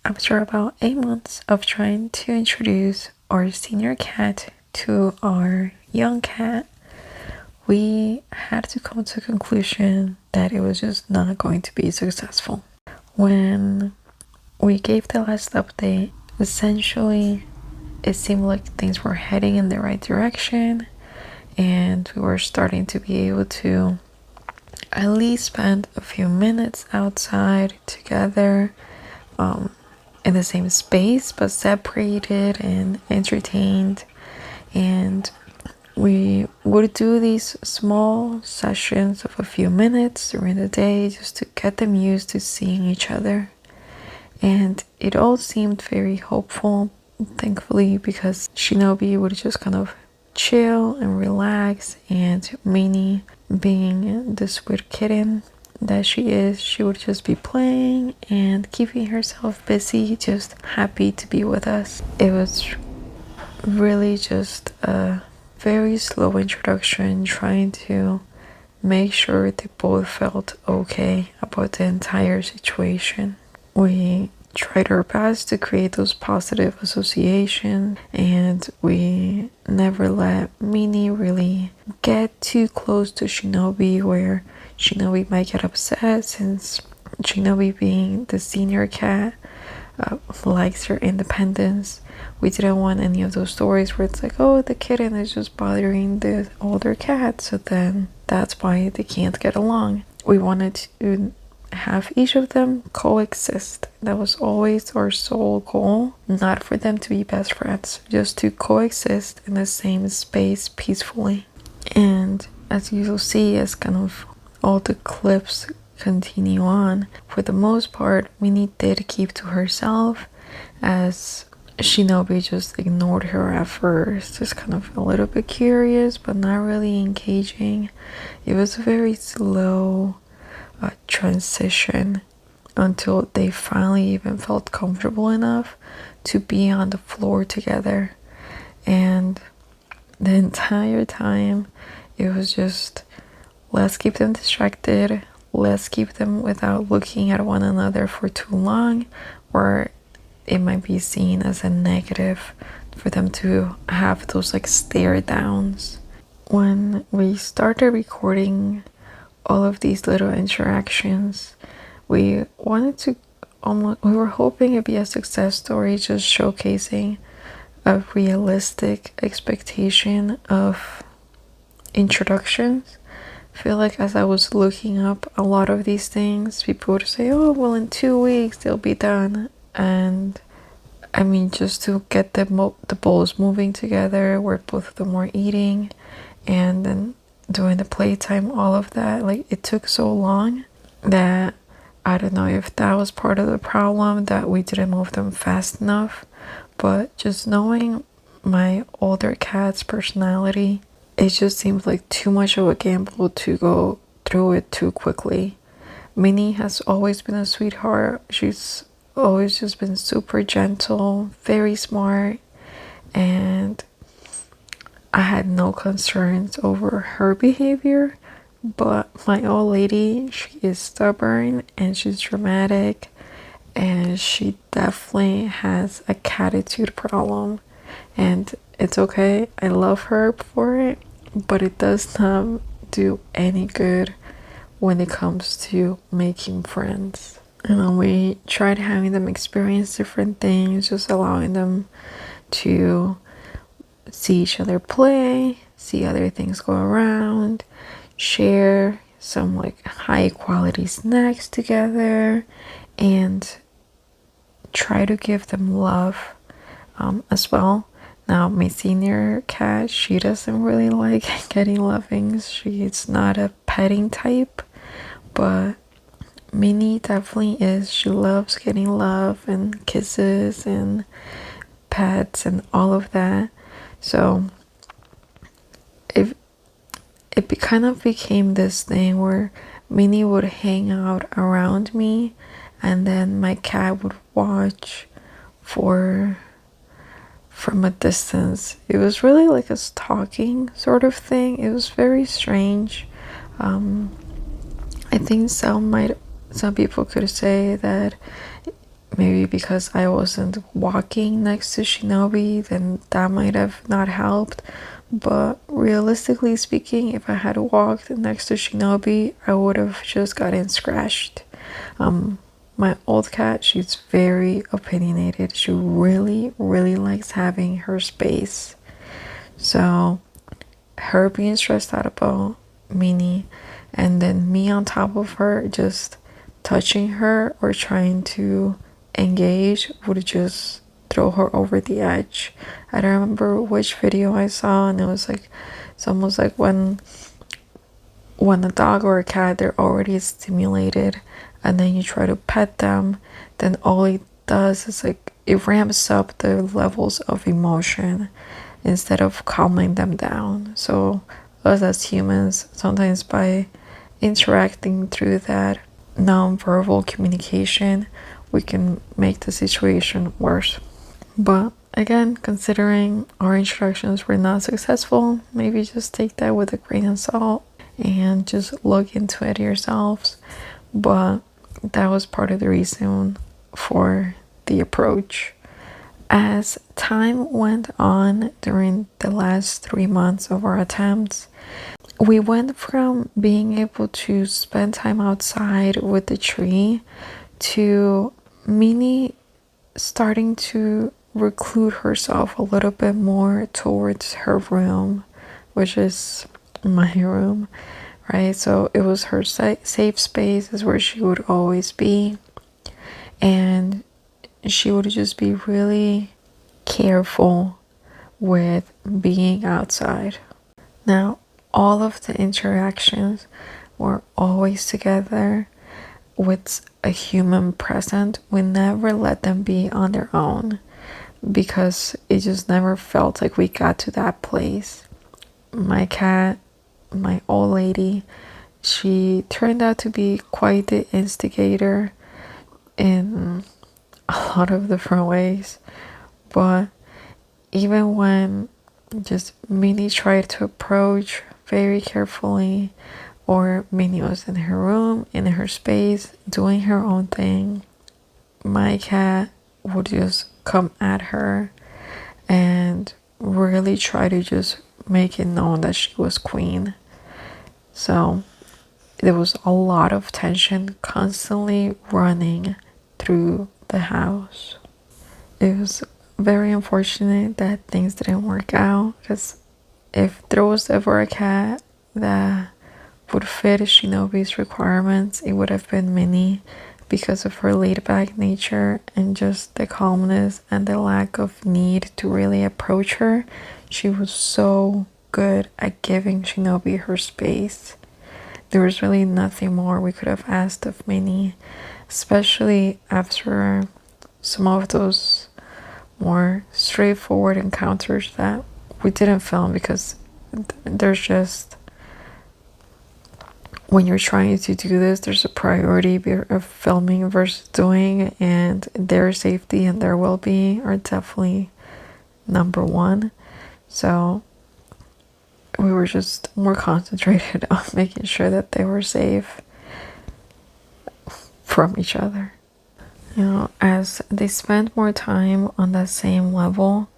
After about 8 months of trying to introduce our senior cat to our young cat, we had to come to a conclusion that it was just not going to be successful. When we gave the last update, essentially it seemed like things were heading in the right direction, and we were starting to be able to at least spend a few minutes outside together, in the same space but separated and entertained. And we would do these small sessions of a few minutes during the day just to get them used to seeing each other. And it all seemed very hopeful, thankfully, because Shinobii would just kind of chill and relax, and Minnie, being the sweet kitten that she is, she would just be playing and keeping herself busy, just happy to be with us. It was really just a very slow introduction, trying to make sure they both felt okay about the entire situation. We tried our best to create those positive associations, and we never let Minnie really get too close to Shinobii, where Shinobii might get upset, since Shinobii, being the senior cat, likes her independence. We didn't want any of those stories where it's like, oh, the kitten is just bothering the older cat, so then that's why they can't get along. We wanted to have each of them coexist. That was always our sole goal, not for them to be best friends, just to coexist in the same space peacefully. And as you'll see, as kind of all the clips continue on, for the most part, Minnie did keep to herself, as Shinobii just ignored her at first, just kind of a little bit curious but not really engaging. It was a very slow transition until they finally even felt comfortable enough to be on the floor together. And the entire time it was just, let's keep them distracted, let's keep them without looking at one another for too long, or it might be seen as a negative for them to have those like stare downs. When we started recording all of these little interactions, we wanted to we were hoping it'd be a success story, just showcasing a realistic expectation of introductions. I feel like as I was looking up a lot of these things, people would say, oh, well, in 2 weeks they'll be done. And I mean, just to get the bowls moving together, where both of them were eating, and then doing the playtime, all of that, like, it took so long that I don't know if that was part of the problem, that we didn't move them fast enough. But just knowing my older cat's personality, it just seems like too much of a gamble to go through it too quickly. Minnie has always been a sweetheart. She's always just been super gentle, very smart, and I had no concerns over her behavior. But my old lady, she is stubborn and she's dramatic, and she definitely has a catitude problem. And it's okay, I love her for it, but it does not do any good when it comes to making friends. And we tried having them experience different things, just allowing them to see each other play, see other things go around, share some like high quality snacks together, and try to give them love as well. Now, my senior cat, she doesn't really like getting lovings. She's not a petting type, but Minnie definitely is. She loves getting love and kisses and pets and all of that. So it kind of became this thing where Minnie would hang out around me, and then my cat would watch from a distance. It was really like a stalking sort of thing. It was very strange. I think some people could say that maybe because I wasn't walking next to Shinobii, then that might have not helped. But realistically speaking, if I had walked next to Shinobii, I would have just gotten scratched. My old cat, she's very opinionated. She really, really likes having her space. So her being stressed out about Minnie, and then me on top of her, just touching her or trying to engage would just throw her over the edge. I don't remember which video I saw, and it was like, it's almost like when a dog or a cat, they're already stimulated, and then you try to pet them, then all it does is like it ramps up the levels of emotion instead of calming them down. So us as humans, sometimes by interacting through that non-verbal communication, we can make the situation worse. But again, considering our introductions were not successful, maybe just take that with a grain of salt and just look into it yourselves. But that was part of the reason for the approach. As time went on during the last 3 months of our attempts, we went from being able to spend time outside with the tree to Minnie starting to reclude herself a little bit more towards her room, which is my room, right? So it was her safe space, is where she would always be, and she would just be really careful with being outside. Now, all of the interactions were always together with a human present. We never let them be on their own because it just never felt like we got to that place. My cat, my old lady, she turned out to be quite the instigator in a lot of different ways. But even when just Minnie tried to approach very carefully, or Minnie was in her room, in her space, doing her own thing, my cat would just come at her and really try to just make it known that she was queen. So there was a lot of tension constantly running through the house. It was very unfortunate that things didn't work out, because if there was ever a cat that would fit Shinobi's requirements, it would have been Minnie, because of her laid-back nature and just the calmness and the lack of need to really approach her. She was so good at giving Shinobii her space. There was really nothing more we could have asked of Minnie, especially after some of those more straightforward encounters that we didn't film, because there's just, when you're trying to do this, there's a priority of filming versus doing, and their safety and their well-being are definitely number one. So we were just more concentrated on making sure that they were safe from each other. You know, as they spent more time on that same level,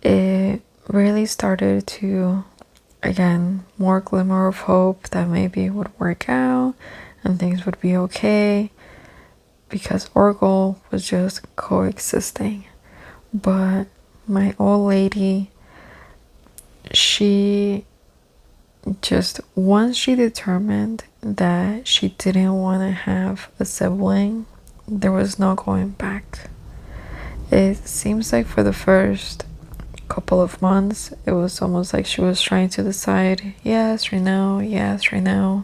it really started to, again, more glimmer of hope that maybe it would work out and things would be okay, because our goal was just coexisting. But my old lady, she just, once she determined that she didn't want to have a sibling, there was no going back. It seems like for the first couple of months, it was almost like she was trying to decide yes or no, yes or no.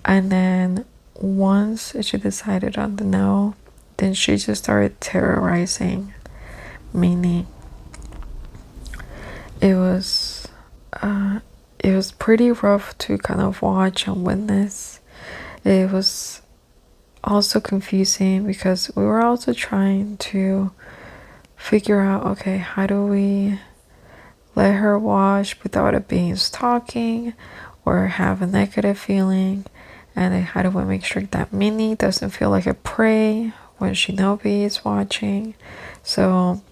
And then once she decided on the no, then she just started terrorizing Minnie. It was pretty rough to kind of watch and witness. It was also confusing because we were also trying to figure out, okay, how do we let her wash without it being stalking or have a negative feeling, and then how do we make sure that Minnie doesn't feel like a prey when Shinobii is watching. So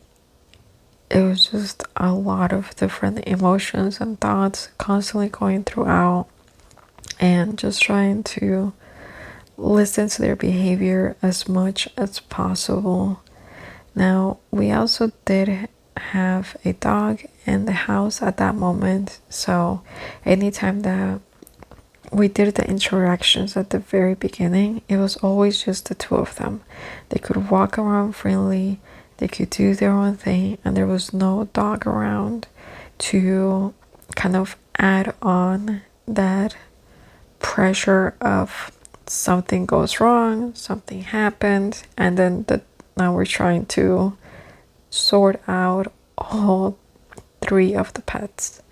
it was just a lot of different emotions and thoughts constantly going throughout, and just trying to listen to their behavior as much as possible. Now, we also did have a dog in the house at that moment, so anytime that we did the interactions at the very beginning, it was always just the two of them. They could walk around freely, they could do their own thing, and there was no dog around to kind of add on that pressure of something goes wrong, something happened, and then now we're trying to sort out all three of the pets.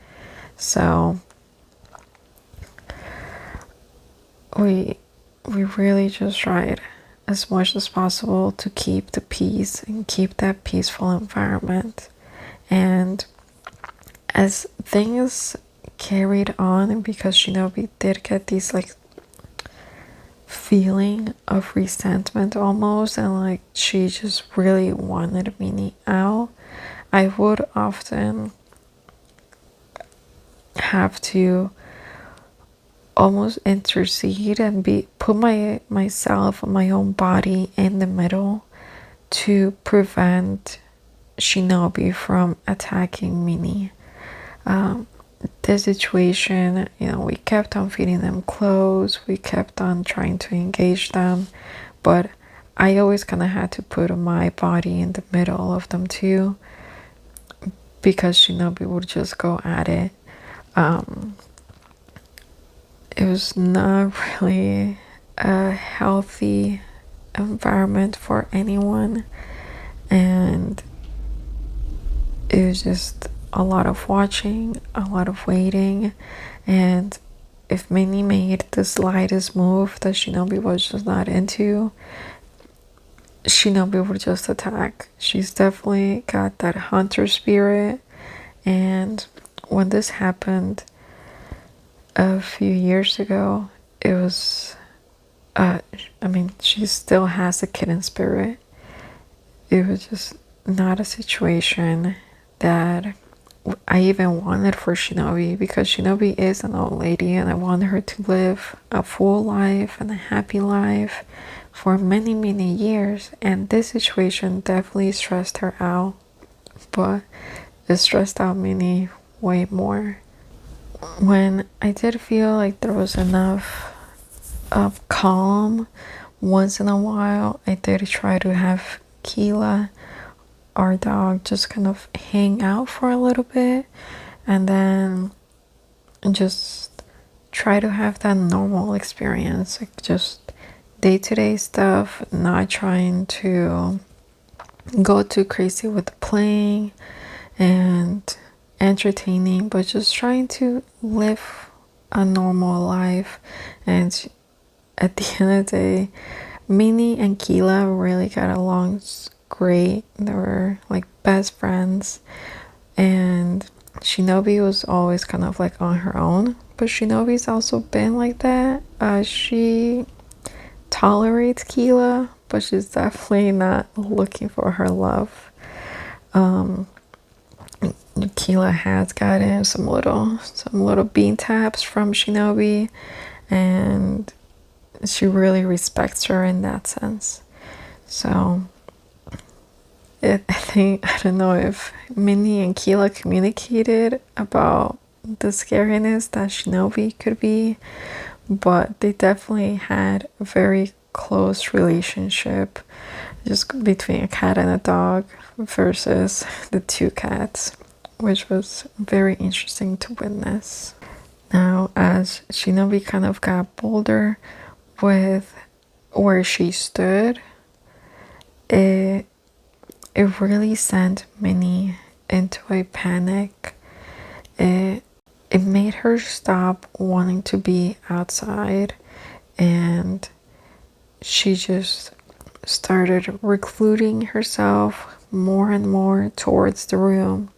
So we really just tried as much as possible to keep the peace and keep that peaceful environment. And as things carried on, and because Shinobii did get these like feeling of resentment almost, and like she just really wanted Minnie out, I would often have to almost intercede and put myself, my own body in the middle to prevent Shinobii from attacking Minnie. The situation, we kept on feeding them clothes, we kept on trying to engage them, but I always kind of had to put my body in the middle of them too, because Shinobii would just go at it. It was not really a healthy environment for anyone, and it was just a lot of watching, a lot of waiting, and if Minnie made the slightest move that Shinobii was just not into, Shinobii would just attack. She's definitely got that hunter spirit, and when this happened a few years ago, it was she still has a kitten spirit. It was just not a situation that I even wanted for Shinobii, because Shinobii is an old lady and I want her to live a full life and a happy life for many, many years. And this situation definitely stressed her out, but it stressed out Minnie way more. When I did feel like there was enough of calm, once in a while I did try to have Keila, our dog, just kind of hang out for a little bit, and then just try to have that normal experience, like just day-to-day stuff, not trying to go too crazy with the playing and entertaining, but just trying to live a normal life. And at the end of the day, Minnie and Keila really got along great. They were like best friends, and Shinobii was always kind of like on her own, but Shinobie's also been like that. She tolerates Keila, but she's definitely not looking for her love. Keila has gotten some little bean taps from Shinobii, and she really respects her in that sense. So I don't know if Minnie and Keila communicated about the scariness that Shinobii could be, but they definitely had a very close relationship, just between a cat and a dog versus the two cats, which was very interesting to witness. Now, as Shinobii kind of got bolder with where she stood, it really sent Minnie into a panic. It made her stop wanting to be outside, and she just started recluding herself more and more towards the room.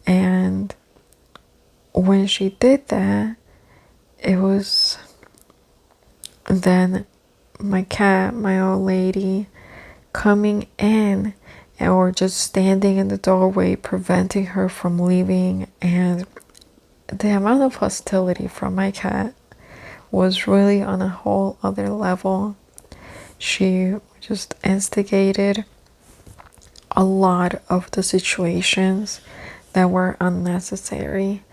And when she did that, it was then my cat, my old lady, coming in or just standing in the doorway, preventing her from leaving. And the amount of hostility from my cat was really on a whole other level. She just instigated a lot of the situations that were unnecessary,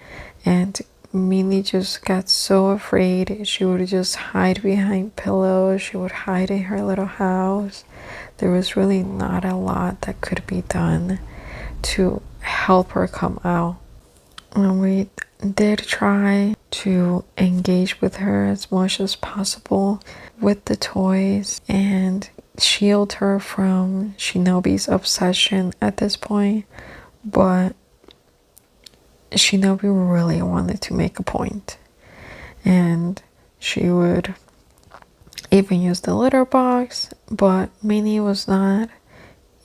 and Minnie just got so afraid. She would just hide behind pillows. She would hide in her little house. There was really not a lot that could be done to help her come out. And we did try to engage with her as much as possible with the toys and shield her from Shinobi's obsession at this point, but Shinobii really wanted to make a point, and she would even use the litter box, but Minnie was not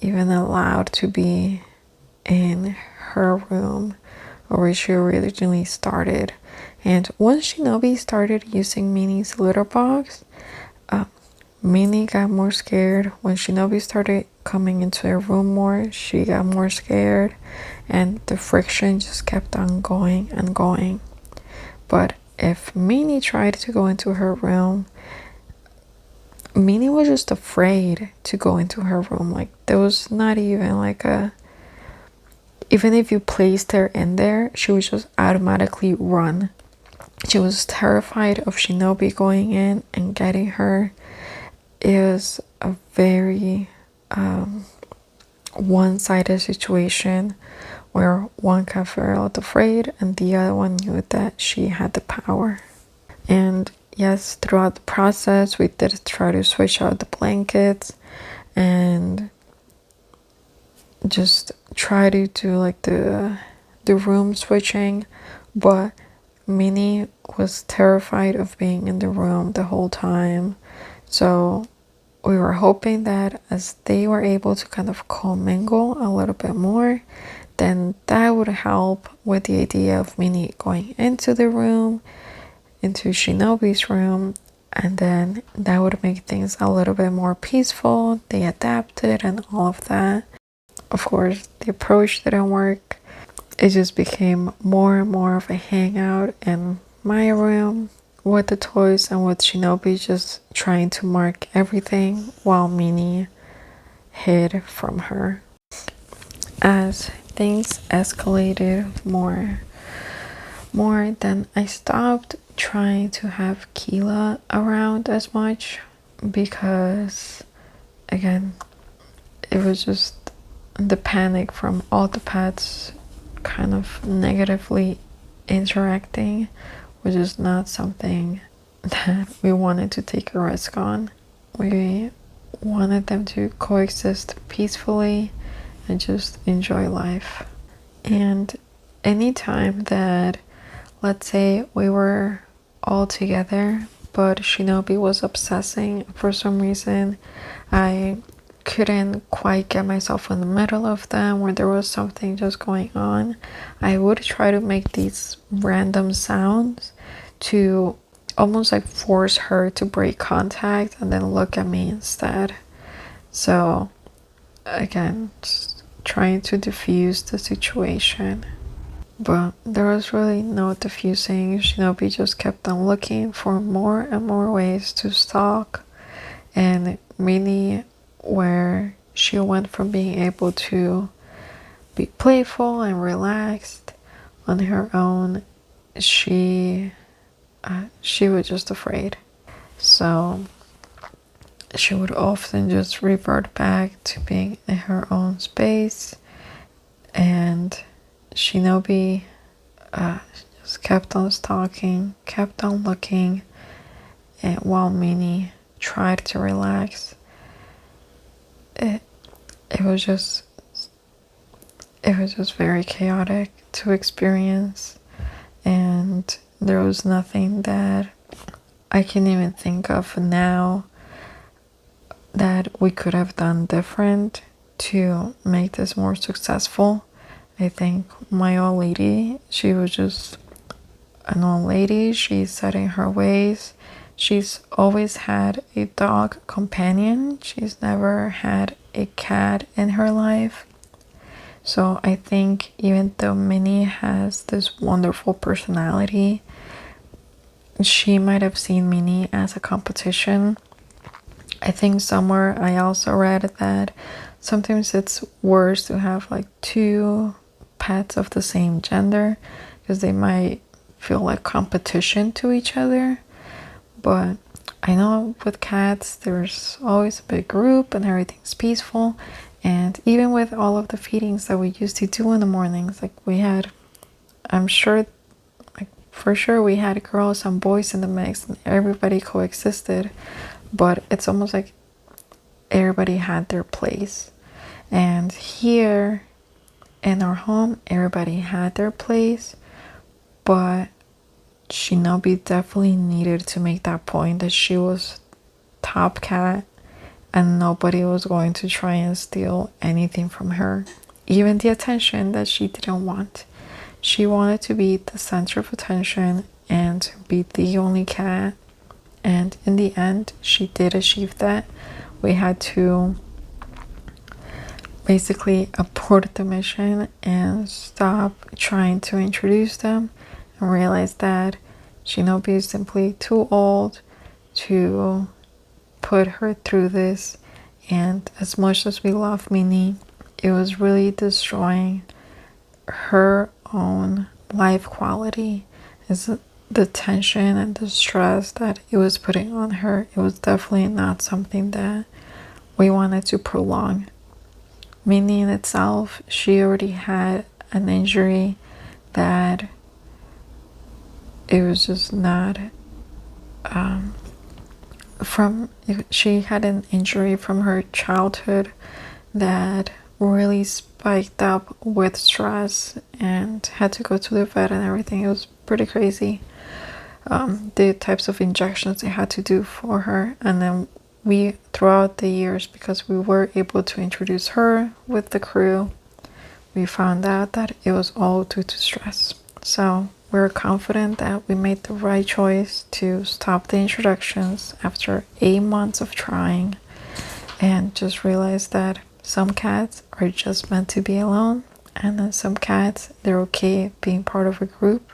even allowed to be in her room where she originally started. And once Shinobii started using Minnie's litter box, Minnie got more scared. When Shinobii started coming into her room more, she got more scared, and the friction just kept on going and going. But if Minnie tried to go into her room, Minnie was just afraid to go into her room. Like, there was not even like a... Even if you placed her in there, she would just automatically run. She was terrified of Shinobii going in and getting her. It was a very one-sided situation where one cat felt afraid and the other one knew that she had the power. And yes, throughout the process, we did try to switch out the blankets and just try to do like the room switching, but Minnie was terrified of being in the room the whole time. So we were hoping that as they were able to kind of commingle a little bit more, then that would help with the idea of Minnie going into the room, into Shinobi's room, and then that would make things a little bit more peaceful. They adapted and all of that. Of course, the approach didn't work. It just became more and more of a hangout in my room with the toys and with Shinobii just trying to mark everything while Minnie hid from her. As things escalated more, then I stopped trying to have Keila around as much because, again, it was just the panic from all the pets kind of negatively interacting was just not something that we wanted to take a risk on. We wanted them to coexist peacefully and just enjoy life. And anytime that, let's say, we were all together but Shinobii was obsessing for some reason, I couldn't quite get myself in the middle of them where there was something just going on. I would try to make these random sounds to almost like force her to break contact and then look at me instead. So again, just trying to diffuse the situation. But there was really no diffusing. Shinobii just kept on looking for more and more ways to stalk, and really where she went from being able to be playful and relaxed on her own, she was just afraid. So she would often just revert back to being in her own space, and Shinobii just kept on stalking, kept on looking, and while Minnie tried to relax. It was just very chaotic to experience, and there was nothing that I can even think of now that we could have done different to make this more successful. I think my old lady, she was just an old lady. She's set in her ways. She's always had a dog companion. She's never had a cat in her life. So I think even though Minnie has this wonderful personality, she might have seen Minnie as a competition. I think somewhere I also read that sometimes it's worse to have like two pets of the same gender because they might feel like competition to each other. But I know with cats there's always a big group and everything's peaceful. And even with all of the feedings that we used to do in the mornings, like we had, I'm sure, like for sure we had girls and boys in the mix and everybody coexisted. But it's almost like everybody had their place. And here in our home, everybody had their place. But Shinobii definitely needed to make that point that she was top cat and nobody was going to try and steal anything from her, even the attention that she didn't want. She wanted to be the center of attention and be the only cat, and in the end she did achieve that. We had to basically abort the mission and stop trying to introduce them and realize that Shinobii is simply too old to put her through this. And as much as we love Minnie, it was really destroying her own life quality. Is the tension and the stress that it was putting on her. It was definitely not something that we wanted to prolong. Minnie in itself, she already had an injury that it was just not she had an injury from her childhood that really spiked up with stress and had to go to the vet and everything. It was pretty crazy, the types of injections they had to do for her. And then we, throughout the years, because we were able to introduce her with the crew, we found out that it was all due to stress. So we're confident that we made the right choice to stop the introductions after 8 months of trying, and just realize that some cats are just meant to be alone, and then some cats, they're okay being part of a group.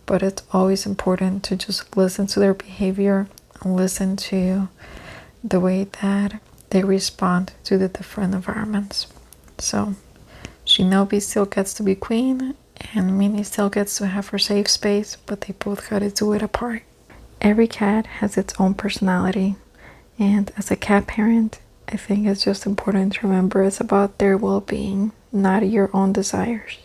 But it's always important to just listen to their behavior and listen to the way that they respond to the different environments. So Shinobii still gets to be queen, and Minnie still gets to have her safe space, but they both gotta do it apart. Every cat has its own personality, and as a cat parent, I think it's just important to remember it's about their well-being, not your own desires.